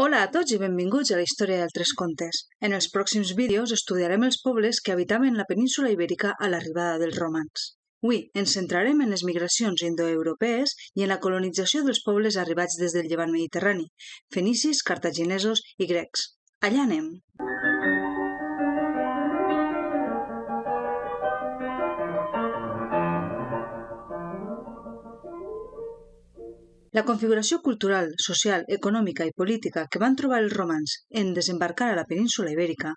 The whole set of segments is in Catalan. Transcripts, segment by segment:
Hola a tots i benvinguts a la història d'altres contes. En els pròxims vídeos estudiarem els pobles que habitaven la península ibèrica a l'arribada dels romans. Avui ens centrarem en les migracions indoeuropees i en la colonització dels pobles arribats des del llevant mediterrani, fenicis, cartaginesos i grecs. Allà anem! La configuració cultural, social, econòmica i política que van trobar els romans en desembarcar a la península ibèrica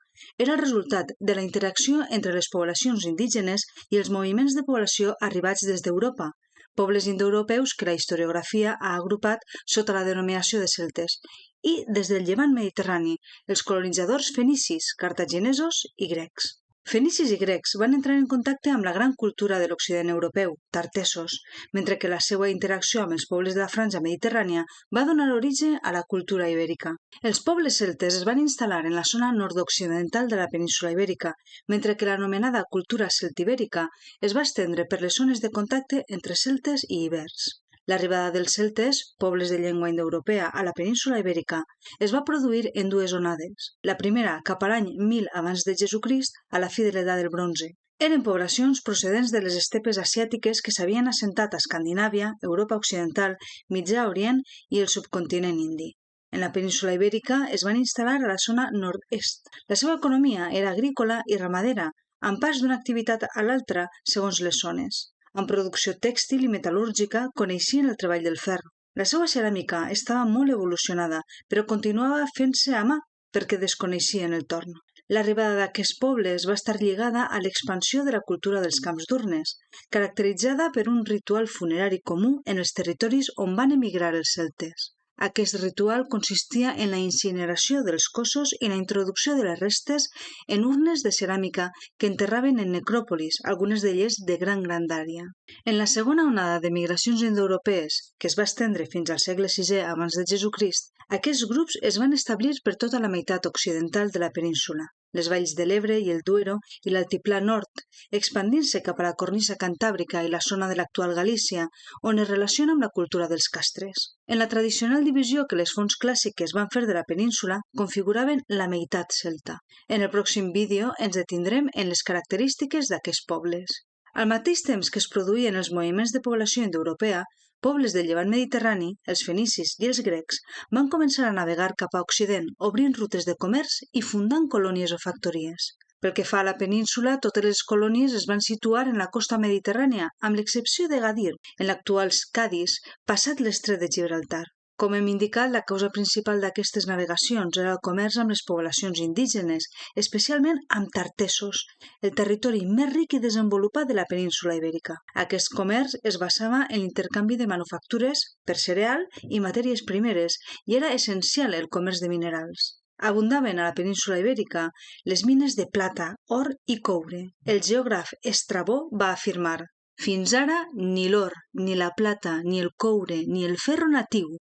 era el resultat de la interacció entre les poblacions indígenes i els moviments de població arribats des d'Europa, pobles indoeuropeus que la historiografia ha agrupat sota la denominació de celtes, i des del llevant mediterrani, els colonitzadors fenicis, cartaginesos i grecs. Fenicis i grecs van entrar en contacte amb la gran cultura de l'Occident europeu, tartessos, mentre que la seva interacció amb els pobles de la franja mediterrània va donar origen a la cultura ibèrica. Els pobles celtes es van instal·lar en la zona nord-occidental de la península ibèrica, mentre que l'anomenada cultura celtibèrica es va estendre per les zones de contacte entre celtes i ibers. L'arribada dels celtes, pobles de llengua indoeuropea, a la península ibèrica es va produir en dues onades. La primera, cap a l'any 1000 abans de Jesucrist, a la fi de l'edat del bronze. Eren poblacions procedents de les estepes asiàtiques que s'havien assentat a Escandinàvia, Europa Occidental, Mitjà Orient i el subcontinent indi. En la península ibèrica es van instal·lar a la zona nord-est. La seva economia era agrícola i ramadera, amb pas d'una activitat a l'altra segons les zones. En producció tèxtil i metal·lúrgica coneixien el treball del ferro. La seva ceràmica estava molt evolucionada, però continuava fent-se a mà perquè desconeixien el torn. L'arribada d'aquests pobles va estar lligada a l'expansió de la cultura dels camps d'urnes, caracteritzada per un ritual funerari comú en els territoris on van emigrar els celtes. Aquest ritual consistia en la incineració dels cossos i la introducció de les restes en urnes de ceràmica que enterraven en necròpolis, algunes d'elles de gran grandària. En la segona onada de migracions indoeuropees, que es va estendre fins al segle VI abans de Jesucrist, aquests grups es van establir per tota la meitat occidental de la península, les valls de l'Ebre i el Duero i l'altiplà nord, expandint-se cap a la cornisa cantàbrica i la zona de l'actual Galícia, on es relaciona amb la cultura dels castres. En la tradicional divisió que les fonts clàssiques van fer de la península, configuraven la meitat celta. En el pròxim vídeo ens detindrem en les característiques d'aquests pobles. Al mateix temps que es produïen els moviments de població indoeuropea, pobles del llevant mediterrani, els fenicis i els grecs, van començar a navegar cap a Occident, obrint rutes de comerç i fundant colònies o factories. Pel que fa a la península, totes les colònies es van situar en la costa mediterrània, amb l'excepció de Gadir, en l'actual Cadis, passat l'estret de Gibraltar. Com hem indicat, la causa principal d'aquestes navegacions era el comerç amb les poblacions indígenes, especialment amb tartessos, el territori més ric i desenvolupat de la península ibèrica. Aquest comerç es basava en l'intercanvi de manufactures per cereal i matèries primeres i era essencial el comerç de minerals. Abundaven a la península ibèrica les mines de plata, or i coure. El geògraf Estrabó va afirmar: «Fins ara ni l'or, ni la plata, ni el coure, ni el ferro natiu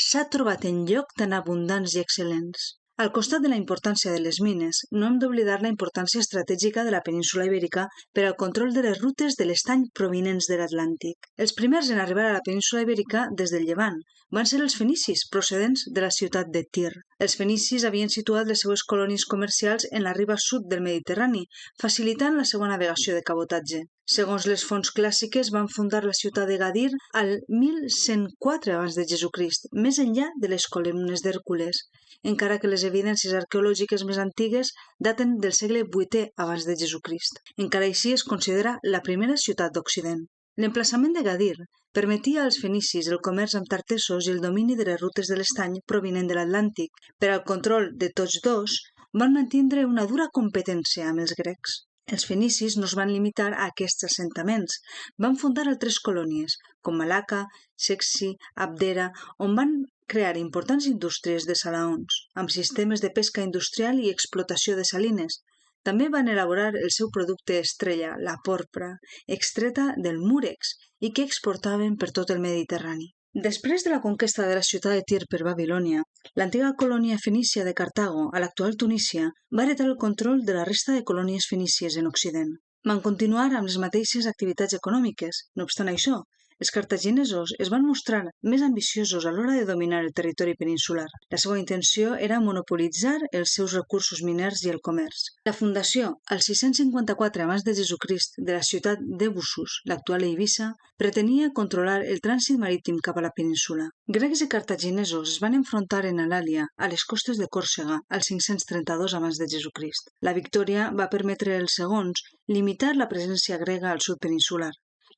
s'ha trobat en lloc tan abundants i excel·lents». Al costat de la importància de les mines, no hem d'oblidar la importància estratègica de la península ibèrica per al control de les rutes de l'estany provinents de l'Atlàntic. Els primers en arribar a la península ibèrica des del llevant van ser els fenicis, procedents de la ciutat de Tir. Els fenicis havien situat les seues colònies comercials en la riba sud del Mediterrani, facilitant la seva navegació de cabotatge. Segons les fonts clàssiques, van fundar la ciutat de Gadir al 1104 abans de Jesucrist, més enllà de les columnes d'Hèrcules, encara que les evidències arqueològiques més antigues daten del segle VIII abans de Jesucrist. Encara així es considera la primera ciutat d'Occident. L'emplaçament de Gadir permetia als fenicis el comerç amb tartessos i el domini de les rutes de l'estany provinent de l'Atlàntic. Per al control de tots dos, van mantindre una dura competència amb els grecs. Els fenicis no es van limitar a aquests assentaments. Van fundar altres colònies, com Malaca, Sexi, Abdera, on van crear importants indústries de salaons, amb sistemes de pesca industrial i explotació de salines. També van elaborar el seu producte estrella, la porpra, extreta del múrex i que exportaven per tot el Mediterrani. Després de la conquesta de la ciutat de Tir per Babilònia, l'antiga colònia fenícia de Cartago, a l'actual Tunísia, va heretar el control de la resta de colònies fenícies en Occident. Van continuar amb les mateixes activitats econòmiques. No obstant això, Els cartaginesos es van mostrar més ambiciosos a l'hora de dominar el territori peninsular. La seva intenció era monopolitzar els seus recursos miners i el comerç. La fundació, al 654 abans de Jesucrist, de la ciutat d'Ebusus, l'actual Eivissa, pretenia controlar el trànsit marítim cap a la península. Grecs i cartaginesos es van enfrontar en Alàlia, a les costes de Còrsega, al 532 abans de Jesucrist. La victòria va permetre als segons limitar la presència grega al sud peninsular,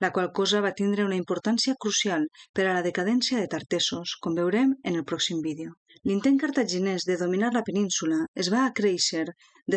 la qual cosa va tindre una importància crucial per a la decadència de Tartessos, com veurem en el pròxim vídeo. L'intent cartaginès de dominar la península es va acréixer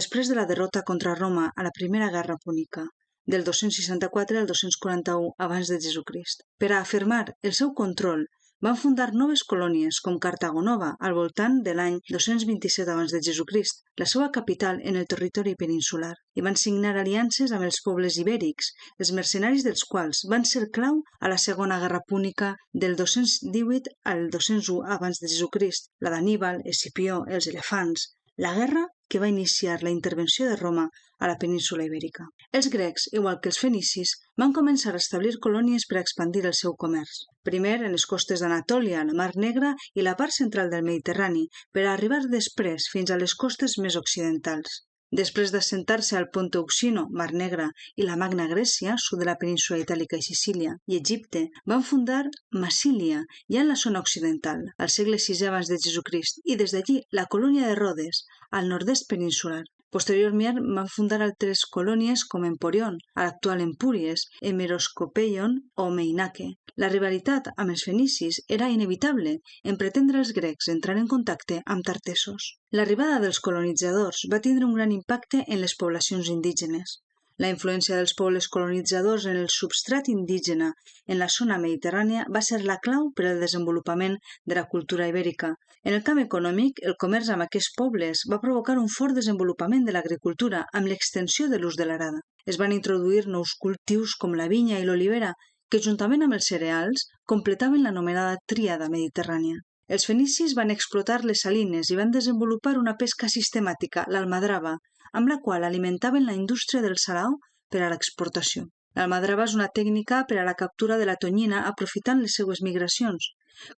després de la derrota contra Roma a la Primera Guerra Púnica, del 264 al 241 abans de Jesucrist. Per a afirmar el seu control, van fundar noves colònies com Cartago Nova al voltant de l'any 227 abans de Jesucrist, la seva capital en el territori peninsular, i van signar aliances amb els pobles ibèrics, els mercenaris dels quals van ser clau a la Segona Guerra Púnica del 218 al 201 abans de Jesucrist, la d'Anníbal, Escipió, els elefants, la guerra que va iniciar la intervenció de Roma a la península ibèrica. Els grecs, igual que els fenicis, van començar a establir colònies per a expandir el seu comerç. Primer en les costes d'Anatòlia, la Mar Negra i la part central del Mediterrani, per a arribar després fins a les costes més occidentals. Després d'assentar-se al Ponte Euxino, Mar Negra, i la Magna Grècia, sud de la península itàlica i Sicília, i Egipte, van fundar Massília, ja en la zona occidental, al segle VI abans de Jesucrist, i des d'allí la colònia de Rodes, al nord-est peninsular. Posteriorment van fundar altres colònies com Emporion, a l'actual Empúries, Hemeroscopeion o Meinake. La rivalitat amb els fenicis era inevitable en pretendre els grecs entrar en contacte amb Tartessos. L'arribada dels colonitzadors va tindre un gran impacte en les poblacions indígenes. La influència dels pobles colonitzadors en el substrat indígena en la zona mediterrània va ser la clau per al desenvolupament de la cultura ibèrica. En el camp econòmic, el comerç amb aquests pobles va provocar un fort desenvolupament de l'agricultura amb l'extensió de l'ús de l'arada. Es van introduir nous cultius com la vinya i l'olivera, que juntament amb els cereals completaven l'anomenada tríada mediterrània. Els fenicis van explotar les salines i van desenvolupar una pesca sistemàtica, l'almadrava, amb la qual alimentaven la indústria del salao per a l'exportació. L'almadrava és una tècnica per a la captura de la tonyina aprofitant les seues migracions.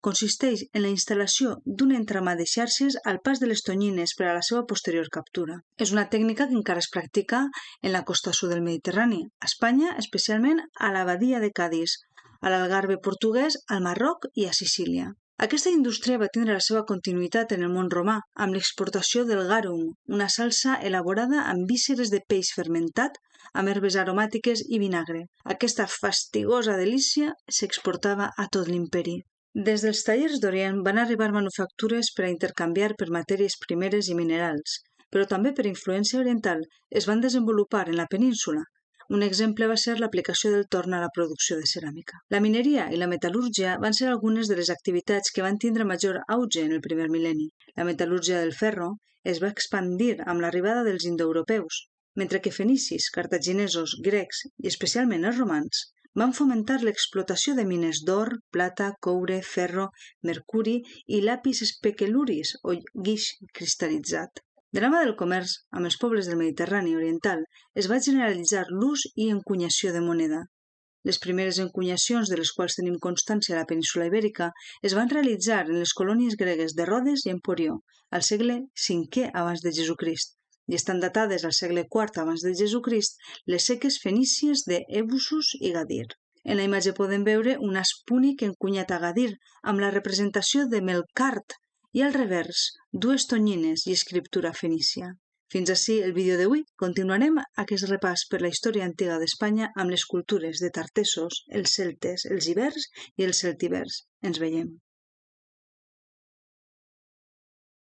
Consisteix en la instal·lació d'un entramat de xarxes al pas de les tonyines per a la seva posterior captura. És una tècnica que encara es practica en la costa sud del Mediterrani, a Espanya, especialment a la badia de Cadis, a l'Algarve portuguès, al Marroc i a Sicília. Aquesta indústria va tindre la seva continuïtat en el món romà, amb l'exportació del garum, una salsa elaborada amb vísceres de peix fermentat, amb herbes aromàtiques i vinagre. Aquesta fastigosa delícia s'exportava a tot l'imperi. Des dels tallers d'Orient van arribar manufactures per a intercanviar per matèries primeres i minerals, però també per influència oriental es van desenvolupar en la península. Un exemple va ser l'aplicació del torn a la producció de ceràmica. La mineria i la metal·lúrgia van ser algunes de les activitats que van tindre major auge en el primer mil·lenni. La metal·lúrgia del ferro es va expandir amb l'arribada dels indoeuropeus, mentre que fenicis, cartaginesos, grecs i especialment els romans van fomentar l'explotació de mines d'or, plata, coure, ferro, mercuri i lapis speculoris o guix cristal·litzat. De la mà del comerç amb els pobles del Mediterrani oriental es va generalitzar l'ús i encunyació de moneda. Les primeres encunyacions de les quals tenim constància a la península ibèrica es van realitzar en les colònies gregues de Rodes i Emporió, al segle V abans de Jesucrist, i estan datades al segle IV abans de Jesucrist les seques fenícies de Ebusus i Gadir. En la imatge podem veure un asp púnic encunyat a Gadir amb la representació de Melkart i al revers dues tonyines i escriptura fenícia. Fins ací el vídeo d'avui. Continuarem aquest repàs per la història antiga d'Espanya amb les cultures de Tartessos, els celtes, els ibers i els celtibers. Ens veiem.